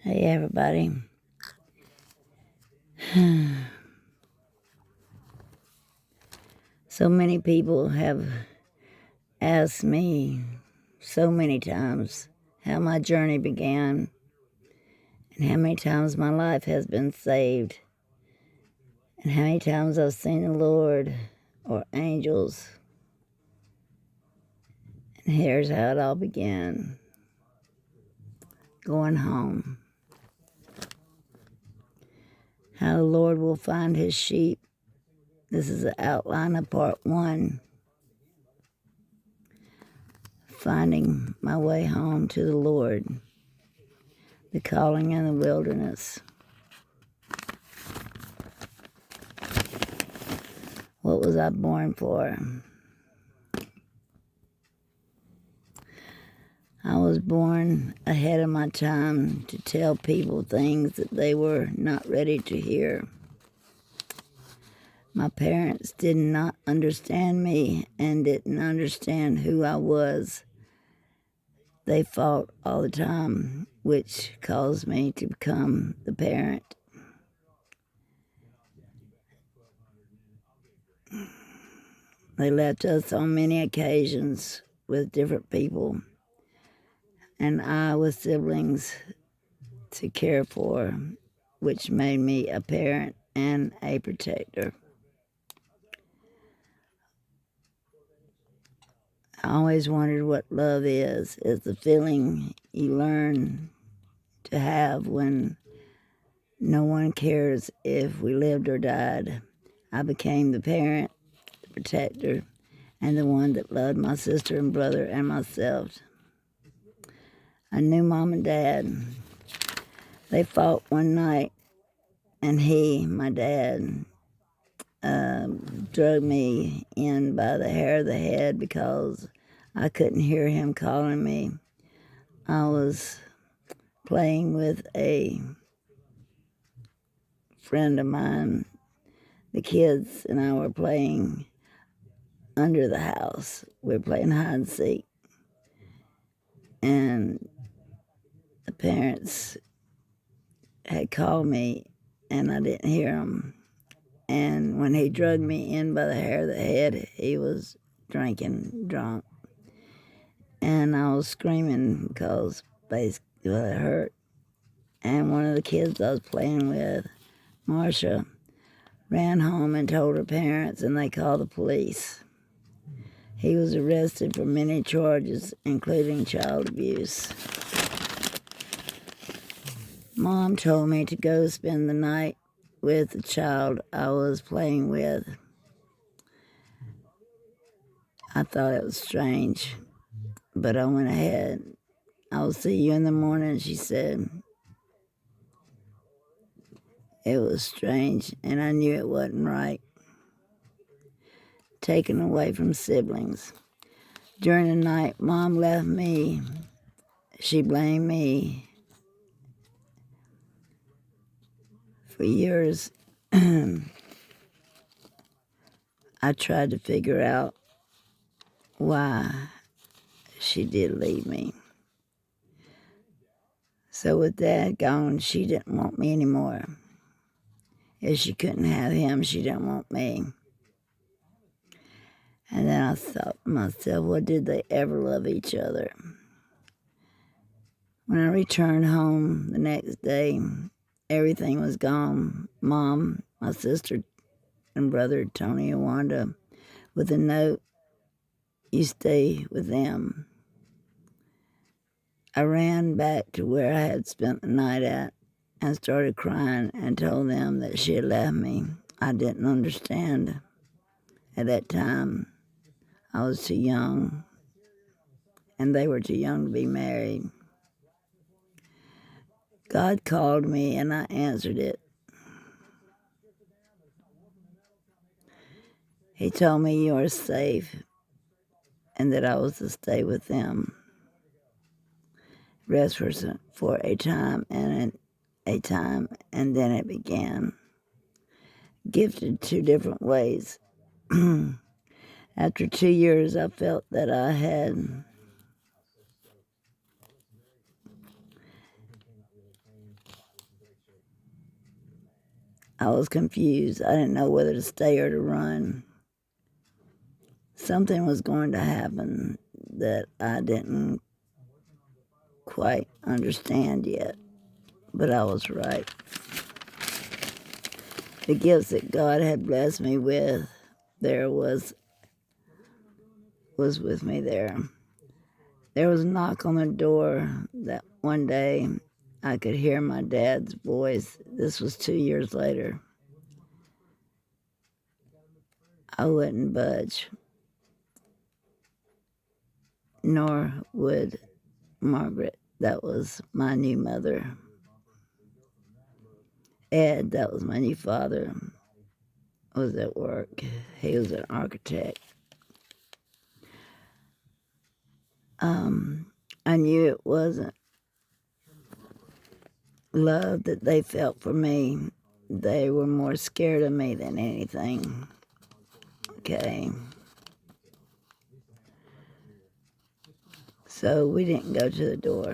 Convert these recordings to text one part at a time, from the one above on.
Hey, everybody. So many people have asked me so many times how my journey began and how many times my life has been saved and how many times I've seen the Lord or angels. And here's how it all began: going home. How the Lord will find his sheep. This is the outline of part 1. Finding my way home to the Lord. The calling in the wilderness. What was I born for? I was born ahead of my time to tell people things that they were not ready to hear. My parents did not understand me and didn't understand who I was. They fought all the time, which caused me to become the parent. They left us on many occasions with different people, and I with siblings to care for, which made me a parent and a protector. I always wondered what love is. It's the feeling you learn to have when no one cares if we lived or died. I became the parent, the protector, and the one that loved my sister and brother and myself. I knew Mom and Dad. They fought one night, and my dad, drug me in by the hair of the head because I couldn't hear him calling me. I was playing with a friend of mine. The kids and I were playing under the house. We were playing hide and seek. And the parents had called me, and I didn't hear them. And when he drugged me in by the hair of the head, he was drunk. And I was screaming because basically it hurt. And one of the kids I was playing with, Marcia, ran home and told her parents, and they called the police. He was arrested for many charges, including child abuse. Mom told me to go spend the night with the child I was playing with. I thought it was strange, but I went ahead. I'll see you in the morning, she said. It was strange, and I knew it wasn't right. Taken away from siblings. During the night, Mom left me. She blamed me. For years, I tried to figure out why she did leave me. So with Dad gone, she didn't want me anymore. If she couldn't have him, she didn't want me. And then I thought to myself, well, did they ever love each other? When I returned home the next day, everything was gone. Mom, my sister, and brother, Tony and Wanda, with a note, you stay with them. I ran back to where I had spent the night at and started crying and told them that she had left me. I didn't understand. At that time, I was too young, and they were too young to be married. God called me, and I answered it. He told me you are safe and that I was to stay with them. Rest for a time, and then it began. Gifted 2 different ways. After 2 years, I felt that I had I was confused. I didn't know whether to stay or to run. Something was going to happen that I didn't quite understand yet, but I was right. The gifts that God had blessed me with, there was with me there. There was a knock on the door that one day I could hear my dad's voice. This was 2 years later. I wouldn't budge, nor would Margaret. That was my new mother. Ed, that was my new father, was at work. He was an architect. I knew it wasn't love that they felt for me. They were more scared of me than anything. Okay. So we didn't go to the door.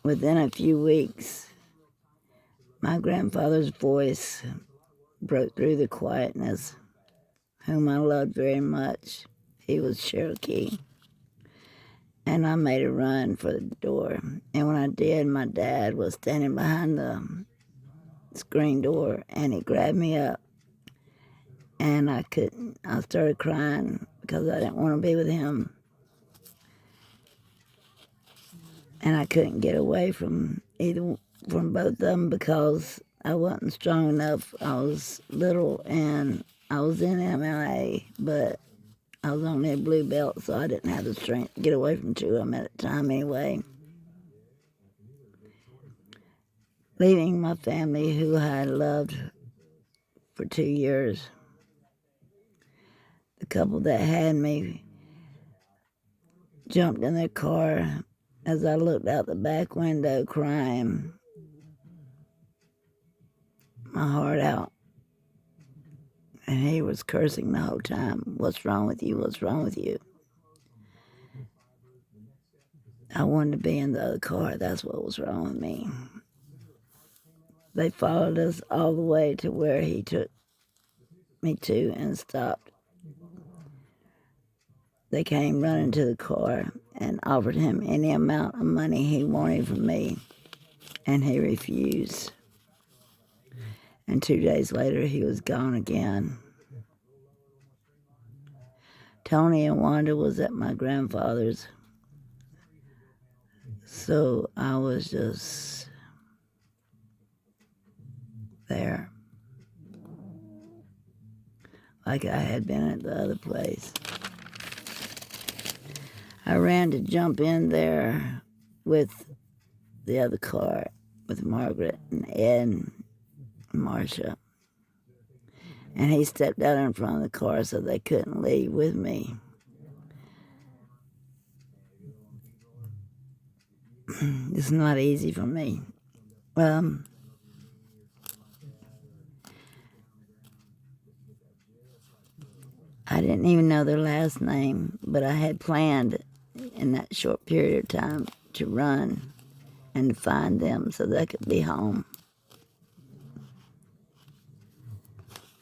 Within a few weeks, my grandfather's voice broke through the quietness, whom I loved very much. He was Cherokee. And I made a run for the door. And when I did, my dad was standing behind the screen door, and he grabbed me up. And I started crying because I didn't want to be with him. And I couldn't get away from both of them because I wasn't strong enough. I was little and I was in MMA, but I was only a blue belt, so I didn't have the strength to get away from two of them at a time anyway. Leaving my family, who I had loved for 2 years. The couple that had me jumped in their car as I looked out the back window crying my heart out. And he was cursing the whole time. What's wrong with you? What's wrong with you? I wanted to be in the other car. That's what was wrong with me. They followed us all the way to where he took me to and stopped. They came running to the car and offered him any amount of money he wanted from me, and he refused. And 2 days later, he was gone again. Tony and Wanda was at my grandfather's, so I was just there, like I had been at the other place. I ran to jump in there with the other car, with Margaret and Ed and Marcia. And he stepped out in front of the car so they couldn't leave with me. It's not easy for me. I didn't even know their last name, but I had planned in that short period of time to run and to find them so they could be home.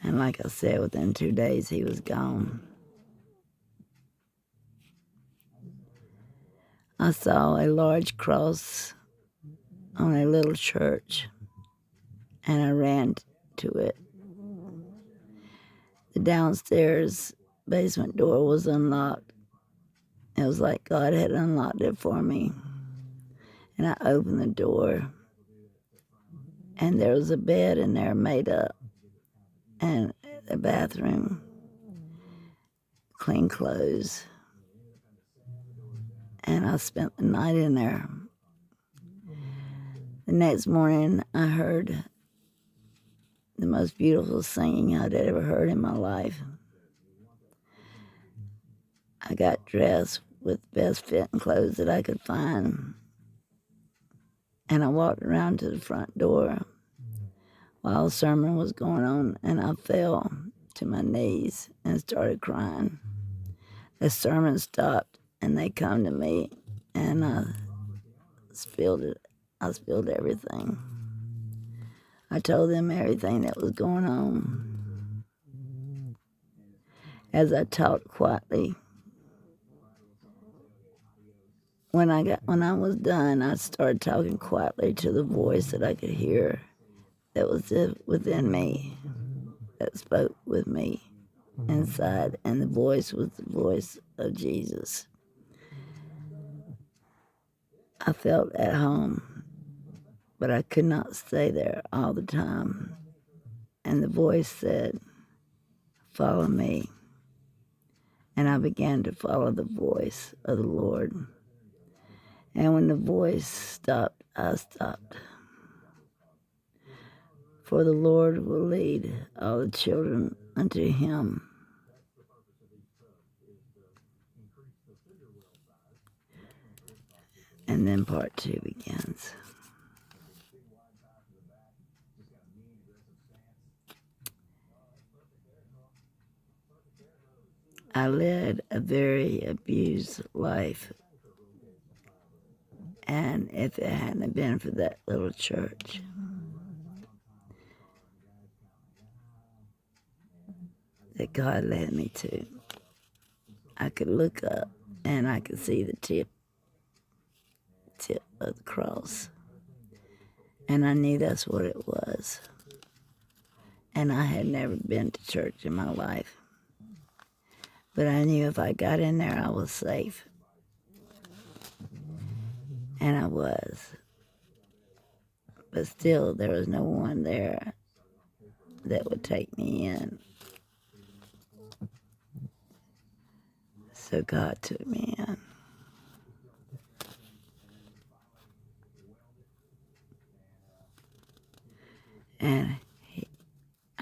And like I said, within 2 days, he was gone. I saw a large cross on a little church, and I ran to it. The downstairs basement door was unlocked. It was like God had unlocked it for me. And I opened the door, and there was a bed in there made up, and the bathroom, clean clothes. And I spent the night in there. The next morning, I heard the most beautiful singing I'd ever heard in my life. I got dressed with the best fitting clothes that I could find, and I walked around to the front door while the sermon was going on, and I fell to my knees and started crying. The sermon stopped, and they come to me, and I spilled it. I spilled everything. I told them everything that was going on. As I talked quietly, when I was done, I started talking quietly to the voice that I could hear that was within me, that spoke with me inside, and the voice was the voice of Jesus. I felt at home, but I could not stay there all the time. And the voice said, "Follow me." And I began to follow the voice of the Lord. And when the voice stopped, I stopped. For the Lord will lead all the children unto him. And then part 2 begins. I led a very abused life. And if it hadn't been for that little church, that God led me to, I could look up and I could see the tip of the cross. And I knew that's what it was. And I had never been to church in my life. But I knew if I got in there, I was safe. And I was. But still, there was no one there that would take me in. So God took me in. And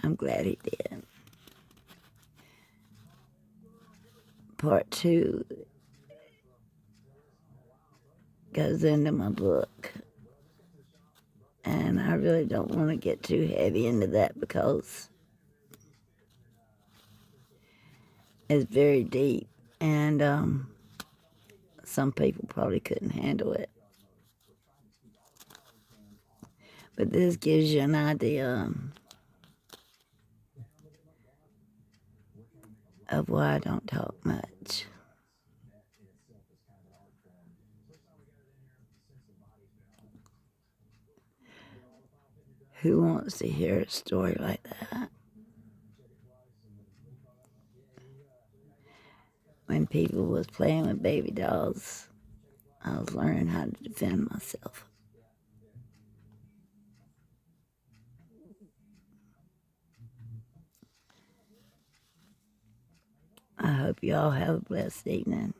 I'm glad he did. Part 2 goes into my book. And I really don't want to get too heavy into that because it's very deep. And some people probably couldn't handle it. But this gives you an idea of why I don't talk much. Who wants to hear a story like that? When people was playing with baby dolls, I was learning how to defend myself. I hope you all have a blessed evening.